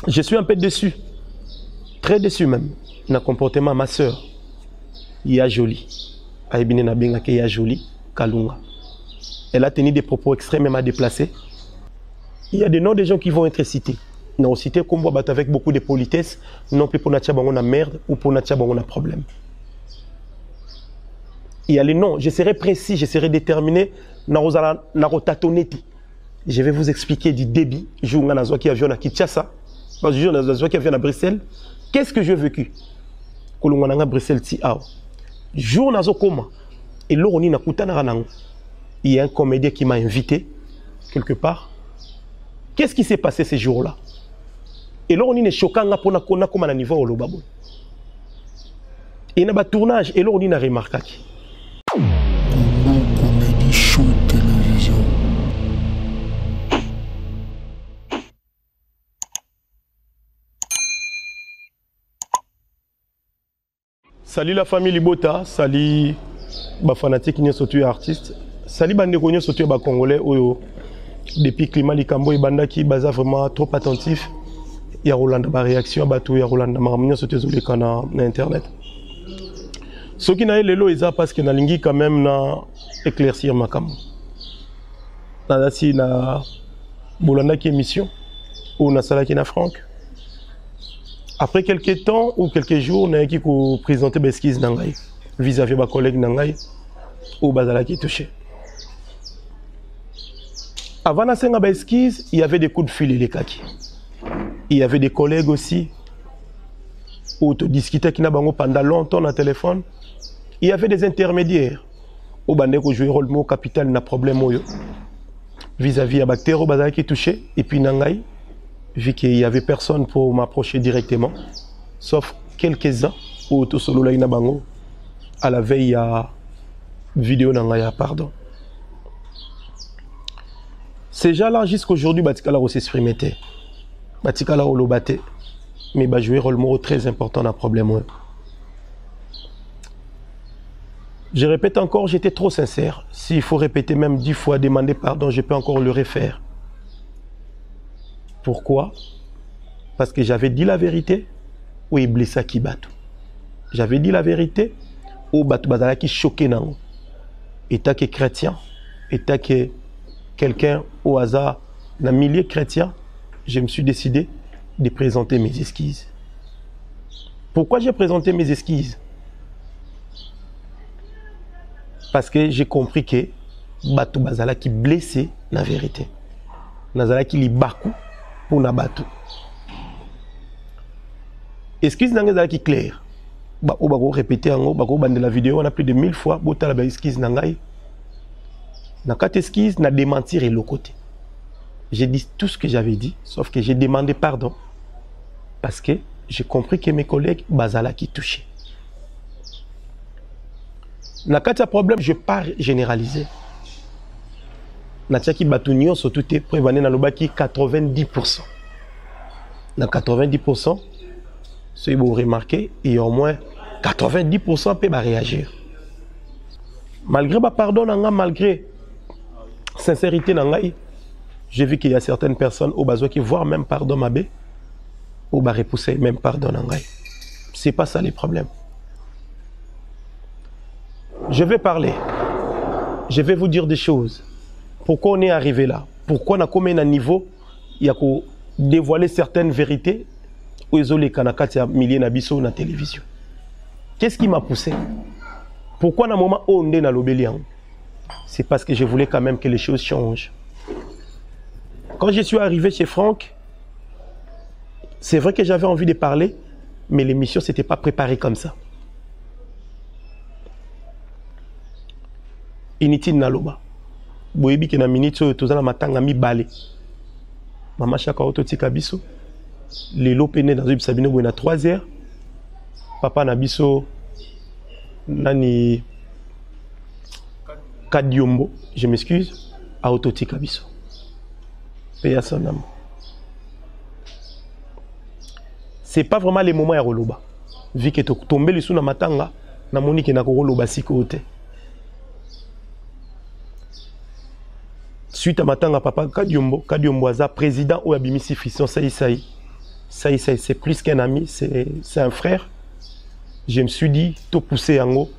Je suis un peu déçu, très déçu même, dans le comportement de ma soeur. Ya Jolie. Aïbine na benga ke Ya Jolie, Kalunga. Elle a tenu des propos extrêmement déplacés. Il y a des noms de gens qui vont être cités. Non, cités comme moi, avec beaucoup de politesse, non plus pour natia bango na merde ou pour natia bango na problème. Il y a les noms, je serai précis, je serai déterminé. Je vais vous expliquer du débit. Jour où on a qui avion à Kinshasa, jour où on a qui avion à Bruxelles. Qu'est-ce que j'ai vécu? Quand on a Bruxelles, jour où on a comment? Et là, on a il y a un comédien qui m'a invité quelque part. Qu'est-ce qui s'est passé ces jours-là? Et là, on est choquant pour qu'on a comme à niveau au Lobabo. Et il y a un tournage, et là, on a remarqué. Comédie show télévision. Salut la famille Libota, salut les fanatiques qui sont artistes, salut les gens qui sont congolais. Depuis le climat Likambo et Banda qui est vraiment trop attentif, il y a une réaction à Batou, il y a une sur Internet. Ce qui n'a pas l'élo, c'est parce que Nalingi quand même na éclaircir ma cam. Nasi na Bolanda qui émission ou na Sala qui na Franck. Après quelques temps ou quelques jours, on a qui présenté des esquisses nangai vis-à-vis de mes collègues nangai ou bazala qui touché. Avant la scène des esquisses, il y avait des coups de fil et les kaki. Il y avait des collègues aussi où tu discutais qui n'a pas pendant longtemps dans le téléphone. Il y avait des intermédiaires. Au bandé qui jouait le rôle capital n'a problème vis-à-vis de bactéries bazala qui touché et puis nangai. Vu qu'il n'y avait personne pour m'approcher directement, sauf quelques-uns où tout solo là inabango à la veille à vidéo nangaya pardon. Ces gens-là jusqu'à aujourd'hui batikala aussi s'exprimer, batikala olobate, mais ba jouer rôle très important dans le problème. Je répète encore, j'étais trop sincère. S'il faut répéter même 10 fois, demander pardon, je peux encore le refaire. Pourquoi? Parce que j'avais dit la vérité ou il blessa qui batou. J'avais dit la vérité ou batou bazala qui choqué nan. État que chrétien, état que quelqu'un au hasard d'un millier chrétien, je me suis décidé de présenter mes esquisses. Pourquoi j'ai présenté mes esquisses? Parce que j'ai compris que batou bazala qui blessé la vérité. Nazala qui li bakou pour Nabatou. Excuse n'anga qui clair. Ba o bako répéter en bako bande la vidéo on a plus de 1000 fois bota la ba excuse nangai. Na kat excuse na démentir et le côté. J'ai dit tout ce que j'avais dit sauf que j'ai demandé pardon parce que j'ai compris que mes collègues bazala qui touchaient. Na kat problème je pas généraliser. Natchaki Batounion surtout est prévané dans le baki 90%. Dans 90%, ce que vous remarquez, il y a au moins 90% peut réagir. Malgré ma pardon, malgré sincérité, j'ai vu qu'il y a certaines personnes au besoin qui voient même pardon ma bé, ou bah repousser même pardon. C'est pas ça les problèmes. Je vais parler. Je vais vous dire des choses. Pourquoi on est arrivé là? Pourquoi on a combien un niveau? Il y a qu'à dévoiler certaines vérités aux isolés kanakati à milliers d'abisso na télévision. Qu'est-ce qui m'a poussé? Pourquoi dans le moment où on est dans l'obélian? C'est parce que je voulais quand même que les choses changent. Quand je suis arrivé chez Franck, c'est vrai que j'avais envie de parler, mais l'émission ne s'était pas préparée comme ça. Inutile naloba. Boyebi ke na minute tozala matanga mibale. Mama chaka ototika biso. Lelo pene dans une sabine boye na 3 heures. Papa na biso nani Kadiombo, je m'excuse, a ototika biso. Paye son âme. C'est pas vraiment les moments à roloba. Vu que tu tombé le sous na matanga, na moni ke na ko roloba sikote. Suite à matanga papa Kadiombo aza président ou abimisi fission saï. ça y c'est plus qu'un ami, c'est un frère. Je me suis dit, tout pousser en haut,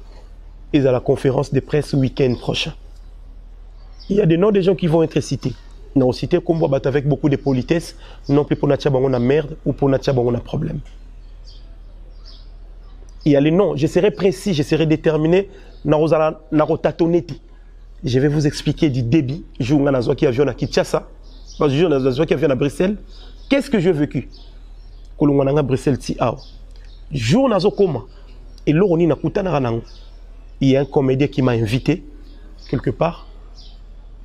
et à la conférence de presse week-end prochain. Il y a des noms des gens qui vont être cités. Non, cités comme moi, avec beaucoup de politesse, non plus pour Natia Bango na merde ou pour Natia Bango na problème. Il y a les noms, je serai précis, je serai déterminé, je vais vous expliquer du débit. Je vais vous qui avion à Kinshasa, je vais vous qui avion à Bruxelles. Qu'est-ce que j'ai vécu? À Bruxelles, jour nazo koma et l'oroni na kutana nango. Il y a un comédien qui m'a invité quelque part.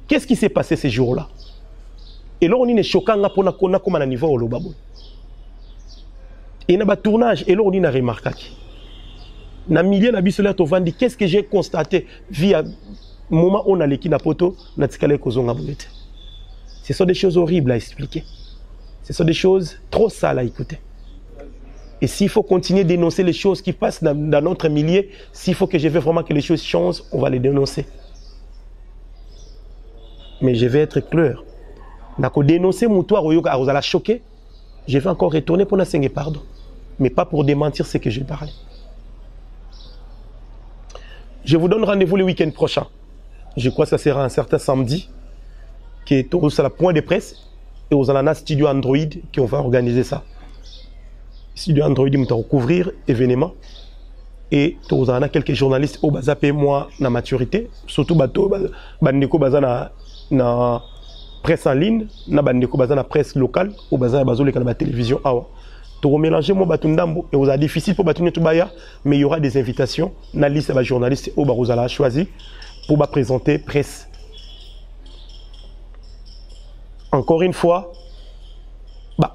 Qu'est-ce qui s'est passé ces jours-là? Et l'oroni n'est choquant pour na kona comme à niveau au lobabo. Et na ba tournage et l'oroni n'a remarqué. Na milliers na bisolé to vandi. Qu'est-ce que j'ai constaté via moment où on a l'équipe na poto na tikale kozonga boulette. Ce sont des choses horribles à expliquer. Ce sont des choses trop sales à écouter. Et s'il faut continuer de dénoncer les choses qui passent dans notre milieu, s'il faut que je veux vraiment que les choses changent, on va les dénoncer. Mais je vais être clair. Pour dénoncer mon toit, vous allez choquer. Je vais encore retourner pour n'enseigner pardon. Mais pas pour démentir ce que j'ai parlé. Je vous donne rendez-vous le week-end prochain. Je crois que ça sera un certain samedi. Qui est au point de presse. Et aux Alana Studio Android qui on va organiser ça. Studio Android, nous allons couvrir l'événement. Et nous avons quelques journalistes au Bazapé, moi, na maturité. Surtout, Bandeko Baza na presse en ligne, na Bandeko Baza na presse locale, au Baza Bazo, la télévision. Nous allons mélanger moi Batundambo et vous avez difficile pour Batuné Toubaya, mais il y aura des invitations. Na liste de journalistes au Barozala choisi pour présenter presse. Encore une fois,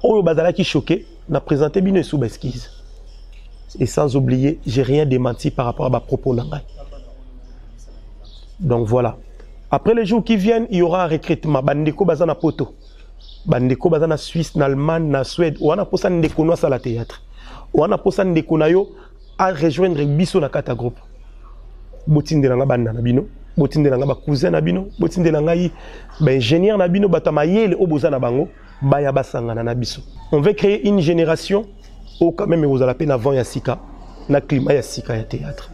Oyo Bazala qui choqué. n'a présenté bien sous esquisse. Et sans oublier, j'ai rien démenti par rapport à ma propos. Donc voilà. Après les jours qui viennent, il y aura un recrutement. Bandeko bazana poto. Bandeko bazana Suisse, Allemagne, na Suède. Ou ana posa ndeko no sala théâtre. Ou ana posa ndeko na yo à rejoindre biso na kata groupe. Botinde nga banda na bino. Botinde nga ba cousin na bino. Botinde nga ba ingénieur na bino batama yele oboza na bango. Baya basangana na biso. On veut créer une génération où quand même vous allez peine avant Yassika, na climat Yassika ya théâtre.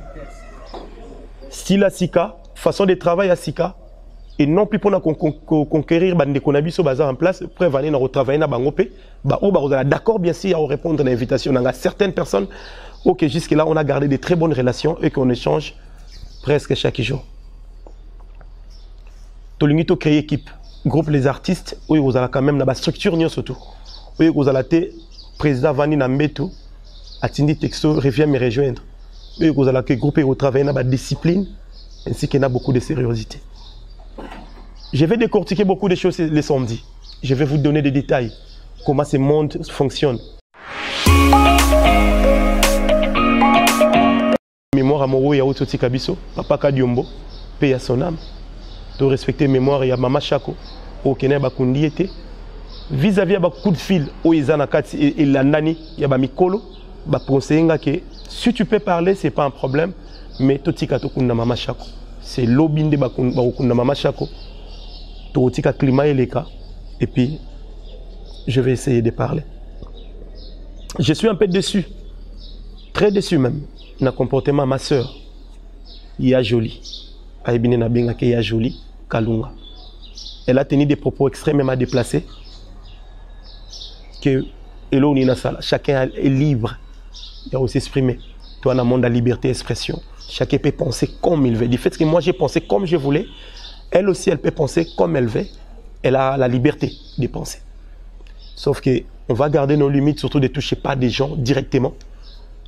Style Yassika, façon de travail Yassika, et non plus pour conquérir bande konabiso bazar en place, prévenir na retravailler na bangope, ba o ba vous allez d'accord bien sûr à répondre à l'invitation. On a certaines personnes OK jusque là on a gardé de très bonnes relations et qu'on échange presque chaque jour. Tolingito créer équipe. Groupe les artistes, où vous allez quand même dans la structure surtout. Où vous allez être président Vani Nambeto, Atindi Texto, revient me rejoindre. Où vous allez que groupe et travailler dans la discipline, ainsi qu'il y a beaucoup de sérieuxité. Je vais décortiquer beaucoup de choses les samedis. Je vais vous donner des détails, comment ce monde fonctionne. Mémoire à Moro et à Ototi Kabiso, Papa Kadiombo, paix à son âme. De respecter mémoire et à Mama Chako au Kenya bakundi était vis-à-vis ba coup de fil au Izana Kati et la nani ya ba mikolo ba conseiller que si tu peux parler c'est pas un problème mais totika to kunda Mama Chako c'est lobinde ba kunda Mama Chako to tika climat eleka et puis je vais essayer de parler. Je suis un peu déçu, très déçu même na comportement ma sœur. Il y a joli. Aïbine na benga ke ya joli Kalunga. Elle a tenu des propos extrêmement déplacés. Que chacun est libre de s'exprimer. Toi, dans le monde de la liberté d'expression, chacun peut penser comme il veut. Du fait que moi j'ai pensé comme je voulais, elle aussi elle peut penser comme elle veut. Elle a la liberté de penser. Sauf que on va garder nos limites, surtout de ne toucher pas des gens directement.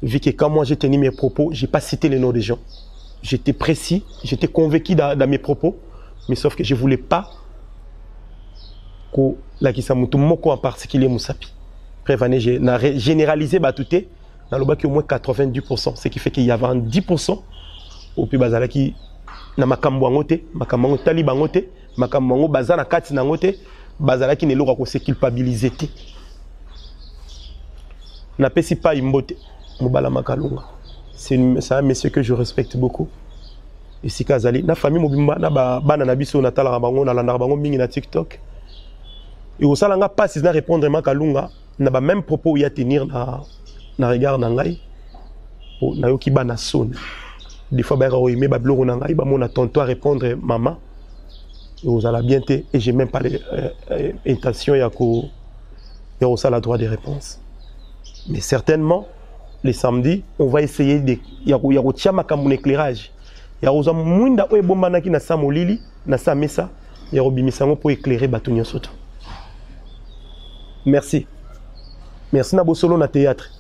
Vu que quand moi j'ai tenu mes propos, je n'ai pas cité les noms des gens. J'étais précis, j'étais convaincu dans mes propos, mais sauf que je ne voulais pas que la Kisamutu Moko en particulier Moussapi. Après, j'ai généralisé Batouté dans le bas qui au moins 90%, ce qui fait qu'il y avait 10% au plus bazalaki na makamboangote, makamboango talibangote, makamboango bazana kati nangote, bazalaki ne lora ko se culpabiliser té. Na pesi pas imbote, mobala makalunga. C'est un monsieur que je respecte beaucoup. Et si Kazali, na famille mobimba na bana na biso na tala bango na landa bango mingi na TikTok. Et au salanga pas si na répondre ma kalunga, na ba même propos ya tenir na regard na ngai na yo ki ba na son des fois ba ko aimer ba bloko na ngai ba mona tonto à répondre maman vous allez bien te et j'ai même pas l'intention ya ko ça la droit de réponse mais certainement les samedis on va essayer de ya ko tia makambo éclairage ya ko za mwinda o ebombana ki na samolili na samesa ya ko bimisango pour éclairer batu nyonso. Merci. Merci na bosolo na théâtre.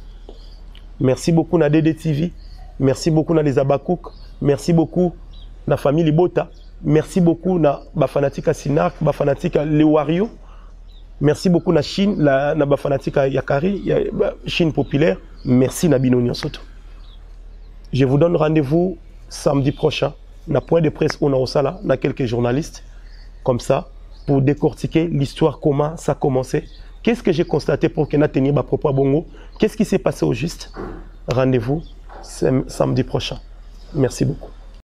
Merci beaucoup na DDTV. Merci beaucoup na les Abakouk. Merci beaucoup na famille Libota. Merci beaucoup na bafanatika Sinak, bafanatika Lewario. Merci beaucoup na Chine, na bafanatika Yakari, Chine populaire. Merci na Bino Nyonsoto. Je vous donne rendez-vous samedi prochain na point de presse on a osala na quelques journalistes comme ça pour décortiquer l'histoire, comment ça a commencé. Qu'est-ce que j'ai constaté pour que n'a tenu ma propre bongo? Qu'est-ce qui s'est passé au juste? Rendez-vous samedi prochain. Merci beaucoup.